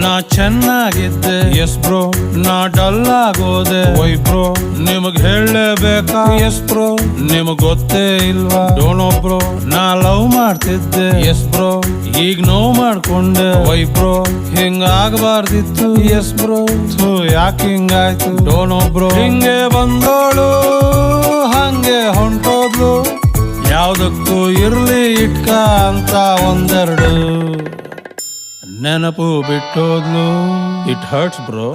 ನಾ ಚೆನ್ನಾಗಿದ್ದೆ S bro, ನಾ dull ಆಗೋದೆ ವೈ ಬ್ರೋ, ನಿಮಗ್ ಹೇಳಲೇಬೇಕಾ ಎಸ್ ಬ್ರೋ, ನಿಮಗ್ ಗೊತ್ತೇ ಇಲ್ವಾ ಡೋನೋ ಬ್ರೋ, ನಾ ಲವ್ ಮಾಡ್ತಿದ್ದೆ ಎಸ್ ಬ್ರೋ, ಈಗ ನೋವು ಮಾಡ್ಕೊಂಡೆ ವೈ ಬ್ರೋ, ಹಿಂಗಾಗಬಾರ್ದಿತ್ತು ಎಸ್ ಬ್ರೋ, ಯಾಕೆ ಹಿಂಗಾಯ್ತು ಡೋನೋ ಬ್ರೋ, ಹಿಂಗೆ ಬಂದೋಳು ಹಂಗೆ ಹೊಂಟೋದ್ಲು, ಯಾವ್ದಕ್ಕೂ ಇರ್ಲಿ ಇಟ್ಕ ಅಂತ ಒಂದೆರಡು ನೆನಪು ಬಿಟ್ಟೋದ್ಲು. It hertz bro.